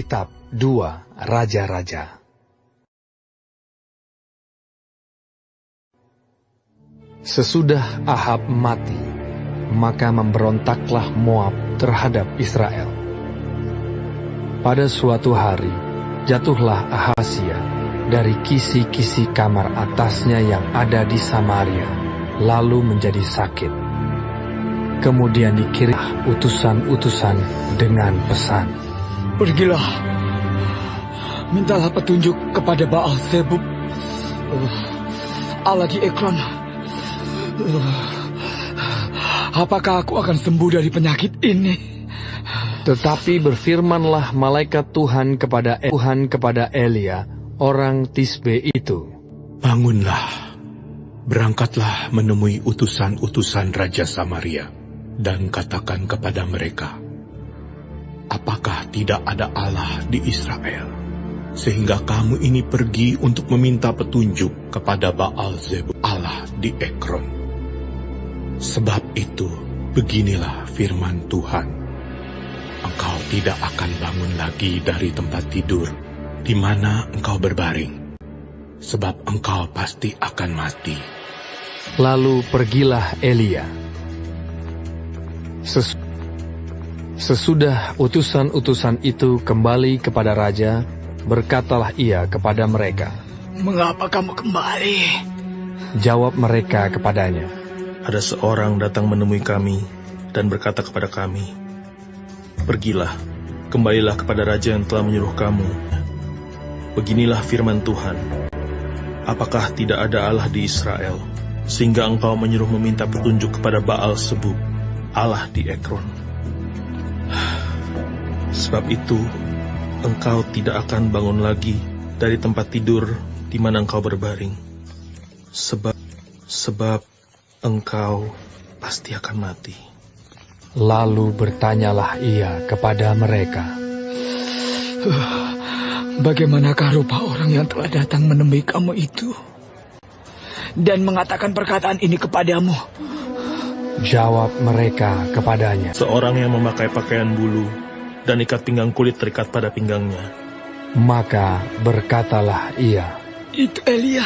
Kitab 2 Raja-Raja. Sesudah Ahab mati, maka memberontaklah Moab terhadap Israel. Pada suatu hari, jatuhlah Ahazia dari kisi-kisi kamar atasnya yang ada di Samaria, lalu menjadi sakit. Kemudian dikirimlah utusan-utusan dengan pesan, "Pergilah, mintalah petunjuk kepada Baal Zebub, Allah di Ekron. Apakah aku akan sembuh dari penyakit ini?" Tetapi berfirmanlah malaikat Tuhan kepada Elia, orang Tisbe itu, "Bangunlah, berangkatlah menemui utusan-utusan Raja Samaria, dan katakan kepada mereka, apakah tidak ada Allah di Israel, sehingga kamu ini pergi untuk meminta petunjuk kepada Baal Zebub, Allah di Ekron. Sebab itu, beginilah firman Tuhan, engkau tidak akan bangun lagi dari tempat tidur di mana engkau berbaring, sebab engkau pasti akan mati." Lalu pergilah Elia. Sesudah utusan-utusan itu kembali kepada raja, berkatalah ia kepada mereka, "Mengapa kamu kembali?" Jawab mereka kepadanya, "Ada seorang datang menemui kami dan berkata kepada kami, pergilah, kembalilah kepada raja yang telah menyuruh kamu. Beginilah firman Tuhan, apakah tidak ada Allah di Israel, sehingga engkau menyuruh meminta petunjuk kepada Baal Zebub, Allah di Ekron? Sebab itu, engkau tidak akan bangun lagi dari tempat tidur di mana engkau berbaring, sebab engkau pasti akan mati." Lalu bertanyalah ia kepada mereka, "Bagaimanakah rupa orang yang telah datang menemui kamu itu dan mengatakan perkataan ini kepadamu?" Jawab mereka kepadanya, "Seorang yang memakai pakaian bulu dan ikat pinggang kulit terikat pada pinggangnya." Maka berkatalah ia, "Itu Elia,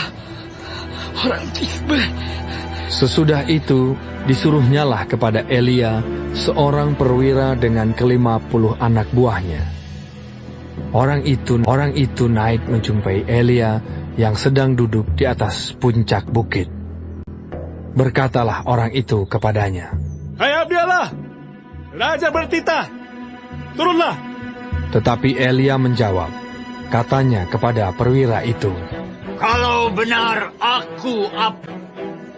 orang Tisbe." Sesudah itu disuruhnyalah kepada Elia seorang perwira dengan 50 anak buahnya. Orang itu naik menjumpai Elia yang sedang duduk di atas puncak bukit. Berkatalah orang itu kepadanya, "Hai abdi Allah, raja bertitah, turunlah." Tetapi Elia menjawab, katanya kepada perwira itu, "Kalau benar aku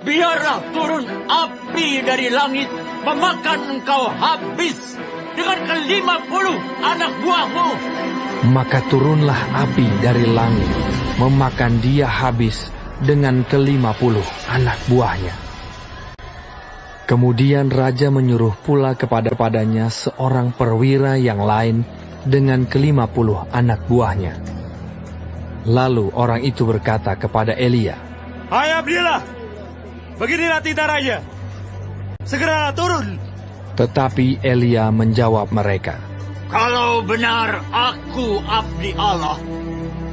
biarlah turun api dari langit memakan engkau habis dengan ke-50 anak buahmu." Maka turunlah api dari langit memakan dia habis dengan ke-50 anak buahnya. Kemudian raja menyuruh pula kepadanya seorang perwira yang lain dengan ke-50 anak buahnya. Lalu orang itu berkata kepada Elia, "Hai abdi Allah, beginilah titah raja, segera turun." Tetapi Elia menjawab mereka, "Kalau benar aku abdi Allah,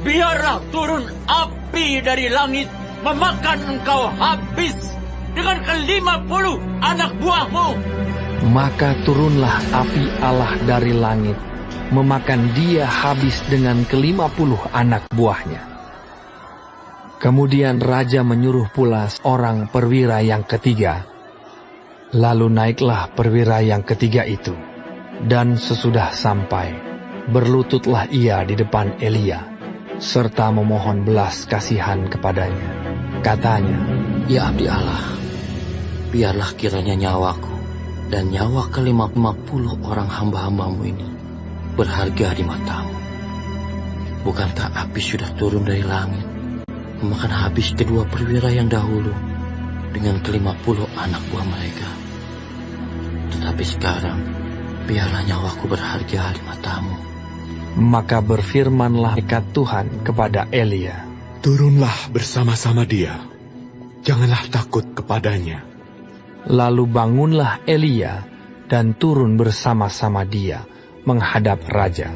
biarlah turun api dari langit memakan engkau habis dengan ke-50 anak buahmu." Maka turunlah api Allah dari langit memakan dia habis dengan ke-50 anak buahnya. Kemudian raja menyuruh pula seorang perwira yang ketiga. Lalu naiklah perwira yang ketiga itu, dan sesudah sampai, berlututlah ia di depan Elia, serta memohon belas kasihan kepadanya. Katanya, "Ya abdi Allah, biarlah kiranya nyawaku dan nyawa ke-50 orang hamba-hambamu ini berharga di matamu. Bukankah api sudah turun dari langit memakan habis kedua perwira yang dahulu dengan ke-50 anak buah mereka? Tetapi sekarang, biarlah nyawaku berharga di matamu." Maka berfirmanlah malaikat Tuhan kepada Elia, "Turunlah bersama-sama dia, janganlah takut kepadanya." Lalu bangunlah Elia dan turun bersama-sama dia menghadap raja.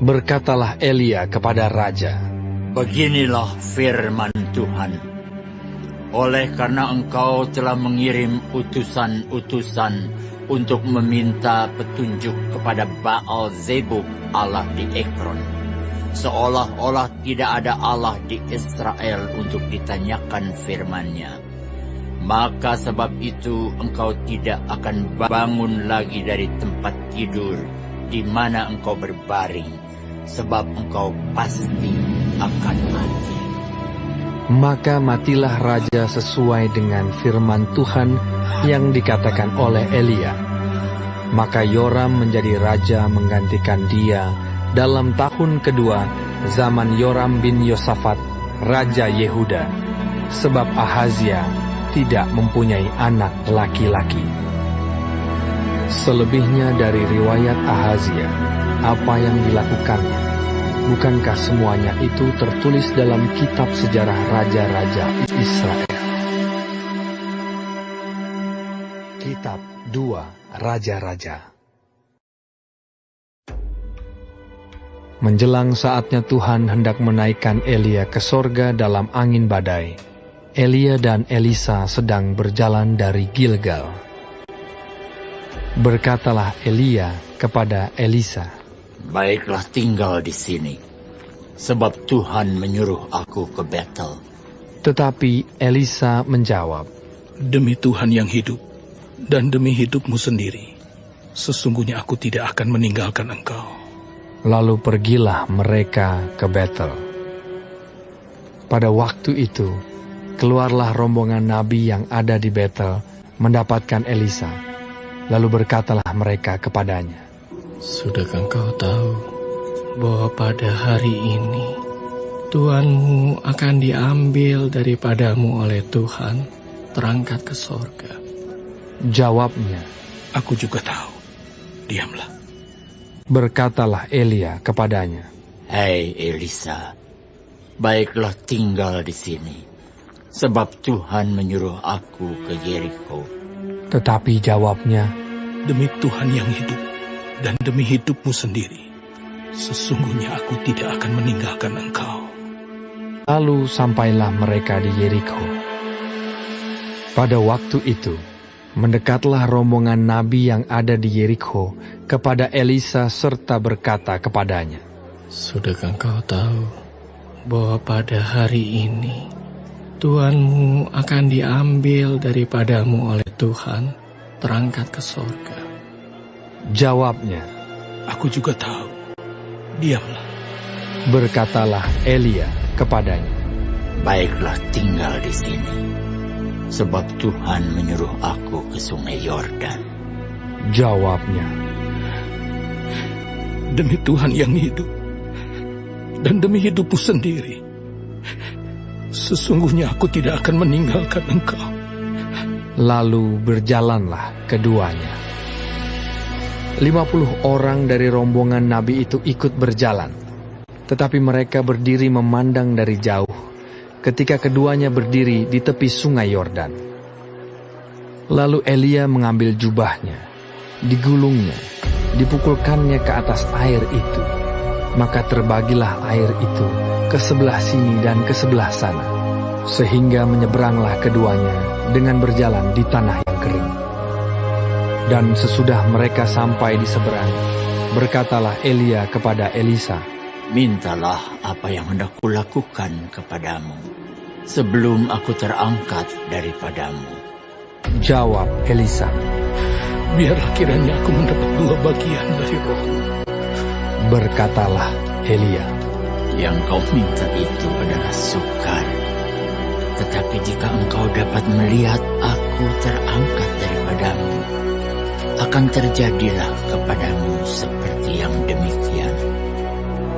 Berkatalah Elia kepada raja, Beginilah firman Tuhan. Oleh karena engkau telah mengirim utusan-utusan untuk meminta petunjuk kepada Baal Zebub Allah di Ekron, seolah-olah tidak ada Allah di Israel untuk ditanyakan firman-Nya, maka sebab itu engkau tidak akan bangun lagi dari tempat tidur di mana engkau berbaring, sebab engkau pasti akan mati. Maka matilah raja sesuai dengan firman Tuhan yang dikatakan oleh Elia. Maka Yoram menjadi raja menggantikan dia dalam tahun kedua zaman Yoram bin Yosafat, raja Yehuda, sebab Ahazia tidak mempunyai anak laki-laki. Selebihnya dari riwayat Ahazia, apa yang dilakukannya, bukankah semuanya itu tertulis dalam kitab sejarah raja-raja Israel? Kitab 2 Raja-Raja. Menjelang saatnya Tuhan hendak menaikkan Elia ke sorga dalam angin badai, Elia dan Elisa sedang berjalan dari Gilgal. Berkatalah Elia kepada Elisa, Baiklah tinggal di sini, sebab Tuhan menyuruh aku ke Betel. Tetapi Elisa menjawab, Demi Tuhan yang hidup, dan demi hidupmu sendiri, sesungguhnya aku tidak akan meninggalkan engkau. Lalu pergilah mereka ke Betel. Pada waktu itu, keluarlah rombongan nabi yang ada di Betel mendapatkan Elisa. Lalu berkatalah mereka kepadanya, Sudahkah engkau tahu bahwa pada hari ini Tuhanmu akan diambil daripadamu oleh Tuhan, terangkat ke sorga? Jawabnya, Aku juga tahu. Diamlah. berkatalah Elia kepadanya, Hei Elisa, baiklah tinggal di sini, sebab Tuhan menyuruh aku ke Yeriko. Tetapi jawabnya, Demi Tuhan yang hidup, dan demi hidupmu sendiri, sesungguhnya aku tidak akan meninggalkan engkau. lalu sampailah mereka di Yeriko. Pada waktu itu, mendekatlah rombongan nabi yang ada di Yeriko kepada Elisa serta berkata kepadanya, Sudahkah engkau tahu bahwa pada hari ini Tuhanmu akan diambil daripadamu oleh Tuhan, terangkat ke sorga? Jawabnya, Aku juga tahu. Diamlah. berkatalah Elia kepadanya, Baiklah tinggal di sini, sebab Tuhan menyuruh aku ke sungai Yordan. Jawabnya, Demi Tuhan yang hidup, dan demi hidupmu sendiri, sesungguhnya aku tidak akan meninggalkan engkau. lalu berjalanlah keduanya. 50 orang dari rombongan nabi itu ikut berjalan, tetapi mereka berdiri memandang dari jauh ketika keduanya berdiri di tepi sungai Yordan. Lalu Elia mengambil jubahnya, digulungnya, dipukulkannya ke atas air itu, maka terbagilah air itu ke sebelah sini dan ke sebelah sana, sehingga menyeberanglah keduanya dengan berjalan di tanah yang kering. Dan sesudah mereka sampai di seberang, berkatalah Elia kepada Elisa, Mintalah apa yang hendak kulakukan kepadamu, sebelum aku terangkat daripadamu. Jawab Elisa, Biarlah kiranya aku mendapat 2 bagian dari rohmu. berkatalah Elia, Yang kau minta itu adalah sukar. Tetapi jika engkau dapat melihat aku terangkat daripadamu, akan terjadilah kepadamu seperti yang demikian.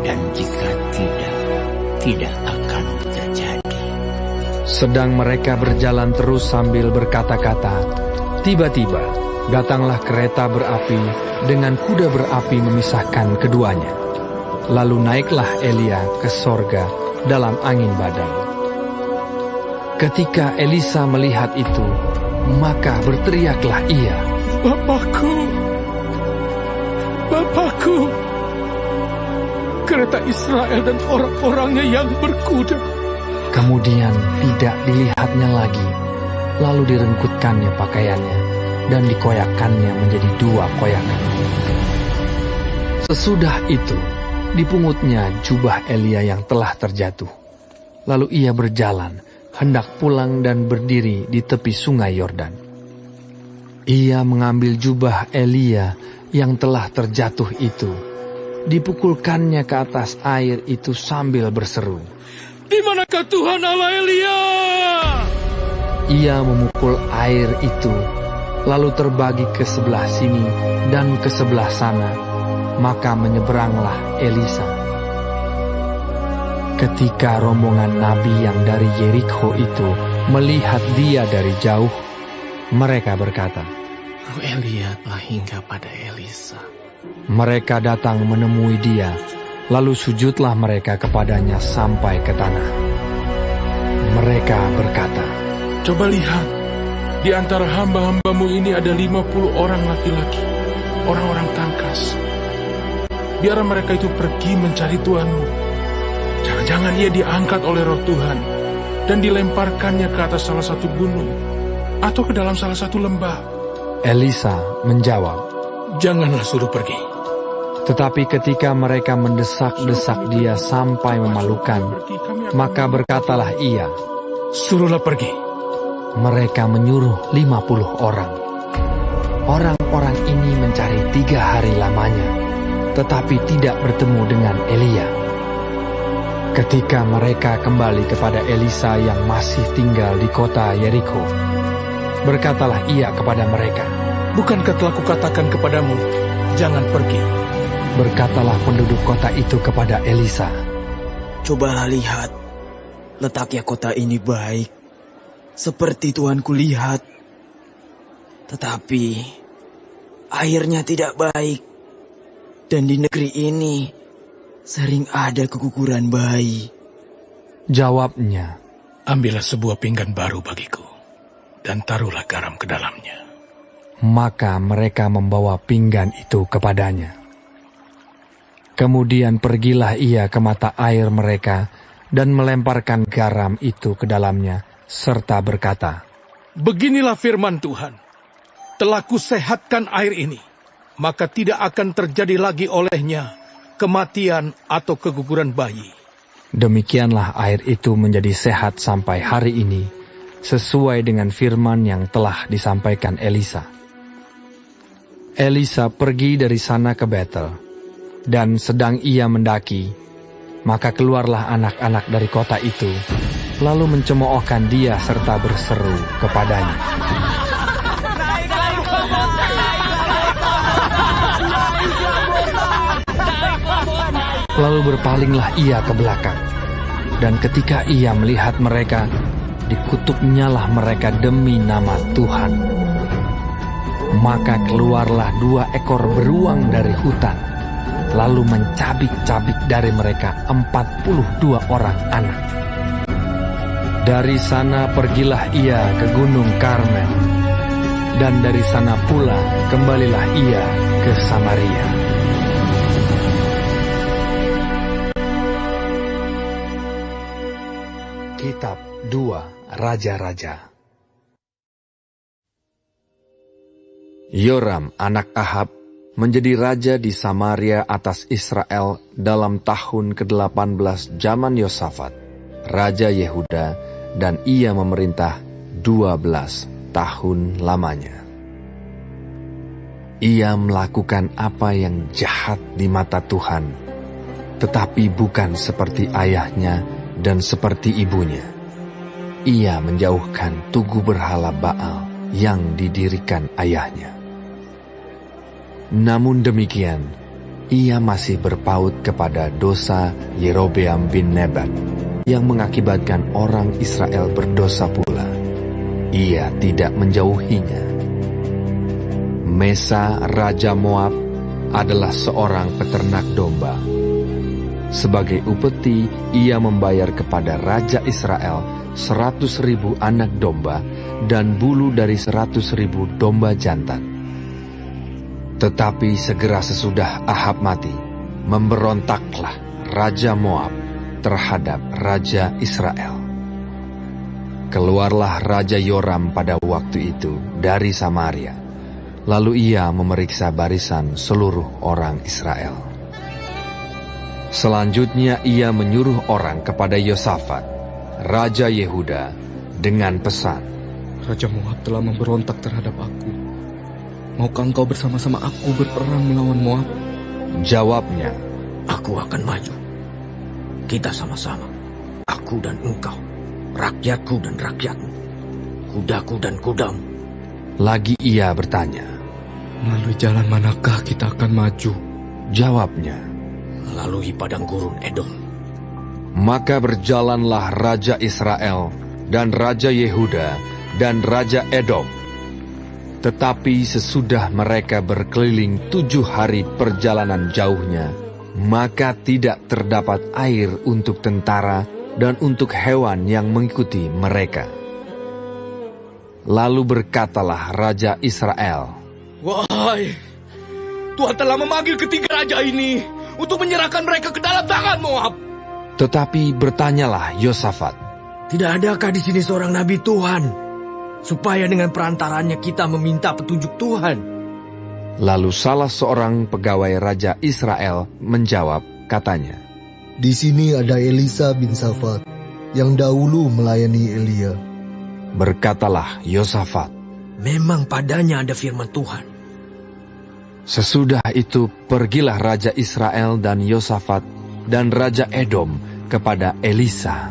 Dan jika tidak akan terjadi. Sedang mereka berjalan terus sambil berkata-kata, tiba-tiba datanglah kereta berapi dengan kuda berapi memisahkan keduanya. Lalu naiklah Elia ke sorga dalam angin badai. Ketika Elisa melihat itu, maka berteriaklah ia, Bapakku! Bapakku! kereta Israel dan orang-orangnya yang berkuda. Kemudian tidak dilihatnya lagi, lalu direngkutkannya pakaiannya dan dikoyakkannya menjadi 2 koyakan. Sesudah itu, dipungutnya jubah Elia yang telah terjatuh. Lalu ia berjalan, hendak pulang dan berdiri di tepi sungai Yordan. Ia mengambil jubah Elia yang telah terjatuh itu, dipukulkannya ke atas air itu sambil berseru, "Di manakah Tuhan Allah Elia?" Ia memukul air itu, lalu terbagi ke sebelah sini dan ke sebelah sana, maka menyeberanglah Elisa. Ketika rombongan nabi yang dari Yerikho itu melihat dia dari jauh, mereka berkata, Roh Elia telah hingga pada Elisa. Mereka datang menemui dia, lalu sujudlah mereka kepadanya sampai ke tanah. Mereka berkata, "Coba lihat, di antara hamba-hambamu ini ada 50 orang laki-laki, orang-orang tangkas. Biar mereka itu pergi mencari Tuanmu. Jangan-jangan ia diangkat oleh roh Tuhan dan dilemparkannya ke atas salah satu gunung atau ke dalam salah satu lembah." Elisa menjawab, "Janganlah suruh pergi." Tetapi ketika mereka mendesak-desak dia sampai memalukan, maka berkatalah ia, "Suruhlah pergi." Mereka menyuruh 50 orang. Orang-orang ini mencari 3 hari lamanya, tetapi tidak bertemu dengan Elia. Ketika mereka kembali kepada Elisa yang masih tinggal di kota Yerikho, berkatalah ia kepada mereka, "Bukankah telah kukatakan kepadamu, jangan pergi?" Berkatalah penduduk kota itu kepada Elisa, Cobalah lihat, letaknya kota ini baik, seperti Tuanku lihat. Tetapi airnya tidak baik, dan di negeri ini sering ada keguguran bayi. Jawabnya, "Ambillah sebuah pinggan baru bagiku, dan taruhlah garam ke dalamnya." Maka mereka membawa pinggan itu kepadanya. Kemudian pergilah ia ke mata air mereka dan melemparkan garam itu ke dalamnya, serta berkata, "Beginilah firman Tuhan, telah kusehatkan air ini, maka tidak akan terjadi lagi olehnya kematian atau keguguran bayi." Demikianlah air itu menjadi sehat sampai hari ini, sesuai dengan firman yang telah disampaikan Elisa. Elisa pergi dari sana ke Betel, dan sedang ia mendaki, maka keluarlah anak-anak dari kota itu, lalu mencemoohkan dia serta berseru kepadanya, lalu berpalinglah ia ke belakang, dan ketika ia melihat mereka, dikutuknyalah mereka demi nama Tuhan. Maka keluarlah 2 ekor beruang dari hutan, lalu mencabik-cabik dari mereka 42 orang anak. Dari sana pergilah ia ke Gunung Karmel, dan dari sana pula kembalilah ia ke Samaria. Kitab 2 Raja-Raja. Yoram anak Ahab menjadi raja di Samaria atas Israel dalam tahun ke-18 zaman Yosafat, Raja Yehuda, dan ia memerintah 12 tahun lamanya. Ia melakukan apa yang jahat di mata Tuhan, tetapi bukan seperti ayahnya dan seperti ibunya. Ia menjauhkan tugu berhala Baal yang didirikan ayahnya. Namun demikian, ia masih berpaut kepada dosa Yerobeam bin Nebat yang mengakibatkan orang Israel berdosa pula. Ia tidak menjauhinya. Mesa Raja Moab adalah seorang peternak domba. Sebagai upeti, ia membayar kepada Raja Israel 100.000 anak domba dan bulu dari 100.000 domba jantan. Tetapi segera sesudah Ahab mati, memberontaklah Raja Moab terhadap Raja Israel. Keluarlah Raja Yoram pada waktu itu dari Samaria. Lalu ia memeriksa barisan seluruh orang Israel. Selanjutnya ia menyuruh orang kepada Yosafat, Raja Yehuda, dengan pesan, Raja Moab telah memberontak terhadap aku. Maukah engkau bersama-sama aku berperang melawan Moab? Jawabnya, Aku akan maju. Kita sama-sama, aku dan engkau, rakyatku dan rakyatmu, kudaku dan kudamu. Lagi ia bertanya, Melalui jalan manakah kita akan maju? Jawabnya, Melalui padang gurun Edom. maka berjalanlah Raja Israel dan Raja Yehuda dan Raja Edom. Tetapi sesudah mereka berkeliling 7 hari perjalanan jauhnya, maka tidak terdapat air untuk tentara dan untuk hewan yang mengikuti mereka. Lalu berkatalah Raja Israel, Wahai, Tuhan telah memanggil ketiga raja ini untuk menyerahkan mereka ke dalam tangan Moab. tetapi bertanyalah Yosafat, Tidak adakah di sini seorang nabi Tuhan, supaya dengan perantaranya kita meminta petunjuk Tuhan? Lalu salah seorang pegawai Raja Israel menjawab, katanya, Di sini ada Elisa bin Safat yang dahulu melayani Elia. Berkatalah Yosafat, Memang padanya ada firman Tuhan. sesudah itu pergilah Raja Israel dan Yosafat dan Raja Edom kepada Elisa.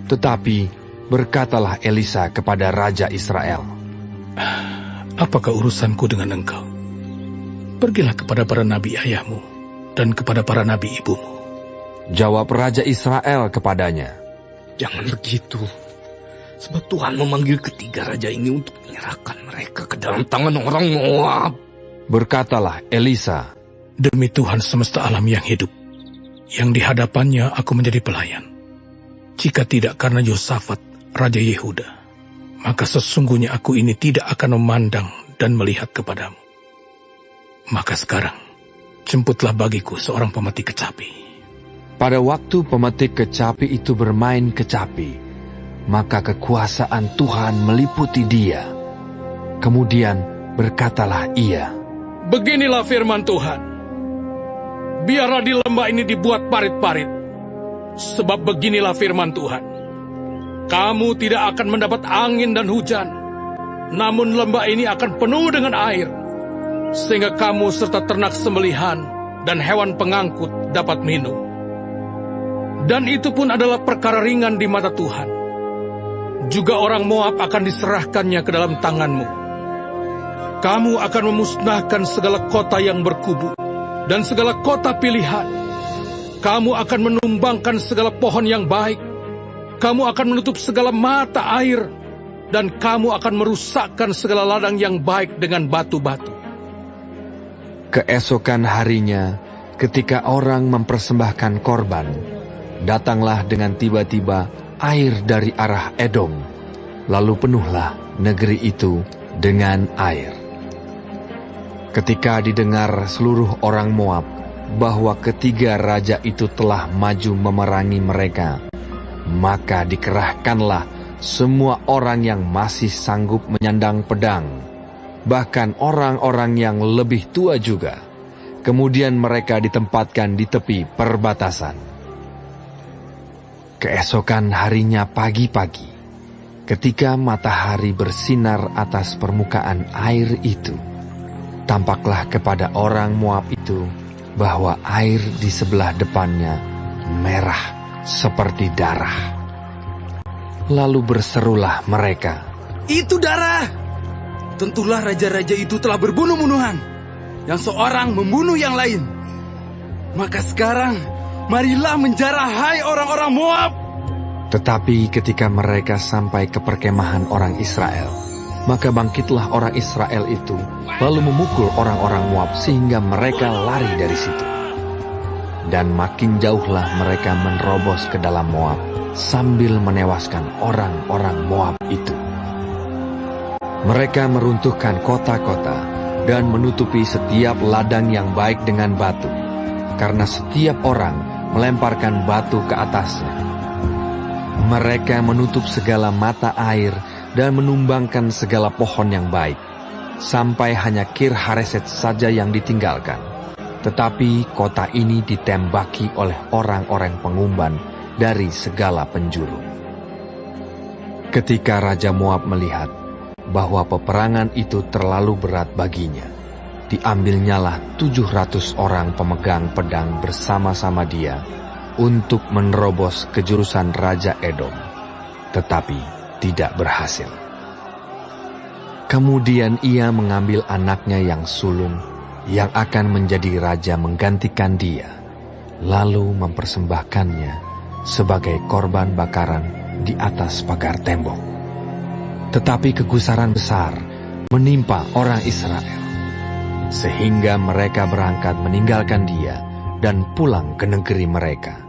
Tetapi berkatalah Elisa kepada Raja Israel, Apakah urusanku dengan engkau? Pergilah kepada para nabi ayahmu dan kepada para nabi ibumu. Jawab Raja Israel kepadanya, Jangan begitu, sebab Tuhan memanggil ketiga raja ini untuk menyerahkan mereka ke dalam tangan orang Moab. Berkatalah Elisa, Demi Tuhan semesta alam yang hidup, yang di hadapannya aku menjadi pelayan. Jika tidak karena Yosafat, Raja Yehuda, maka sesungguhnya aku ini tidak akan memandang dan melihat kepadamu. Maka sekarang, jemputlah bagiku seorang pemetik kecapi. pada waktu pemetik kecapi itu bermain kecapi, maka kekuasaan Tuhan meliputi dia. Kemudian berkatalah ia, Beginilah firman Tuhan. Biarlah di lembah ini dibuat parit-parit. Sebab beginilah firman Tuhan. Kamu tidak akan mendapat angin dan hujan, namun lembah ini akan penuh dengan air, sehingga kamu serta ternak sembelihan dan hewan pengangkut dapat minum. Dan itu pun adalah perkara ringan di mata Tuhan. Juga orang Moab akan diserahkannya ke dalam tanganmu. Kamu akan memusnahkan segala kota yang berkubu dan segala kota pilihan. Kamu akan menumbangkan segala pohon yang baik. Kamu akan menutup segala mata air, dan kamu akan merusakkan segala ladang yang baik dengan batu-batu. keesokan harinya ketika orang mempersembahkan korban, datanglah dengan tiba-tiba air dari arah Edom, lalu penuhlah negeri itu dengan air. Ketika didengar seluruh orang Moab bahwa ketiga raja itu telah maju memerangi mereka, maka dikerahkanlah semua orang yang masih sanggup menyandang pedang, bahkan orang-orang yang lebih tua juga. Kemudian mereka ditempatkan di tepi perbatasan. Keesokan harinya pagi-pagi, ketika matahari bersinar atas permukaan air itu, tampaklah kepada orang Moab itu bahwa air di sebelah depannya merah seperti darah. Lalu berserulah mereka, Itu darah! Tentulah raja-raja itu telah berbunuh-bunuhan, yang seorang membunuh yang lain. Maka sekarang, marilah menjarah hai orang-orang Moab. Tetapi ketika mereka sampai ke perkemahan orang Israel, maka bangkitlah orang Israel itu, lalu memukul orang-orang Moab sehingga mereka lari dari situ. Dan makin jauhlah mereka menerobos ke dalam Moab, sambil menewaskan orang-orang Moab itu. Mereka meruntuhkan kota-kota dan menutupi setiap ladang yang baik dengan batu. karena setiap orang melemparkan batu ke atasnya. Mereka menutup segala mata air dan menumbangkan segala pohon yang baik, sampai hanya Kir Hareset saja yang ditinggalkan. Tetapi kota ini ditembaki oleh orang-orang pengumban dari segala penjuru. Ketika Raja Moab melihat bahwa peperangan itu terlalu berat baginya, diambilnyalah 700 orang pemegang pedang bersama-sama dia untuk menerobos ke jurusan Raja Edom, tetapi tidak berhasil. Kemudian ia mengambil anaknya yang sulung, yang akan menjadi raja menggantikan dia, lalu mempersembahkannya sebagai korban bakaran di atas pagar tembok. Tetapi kegusaran besar menimpa orang Israel, sehingga mereka berangkat meninggalkan dia dan pulang ke negeri mereka.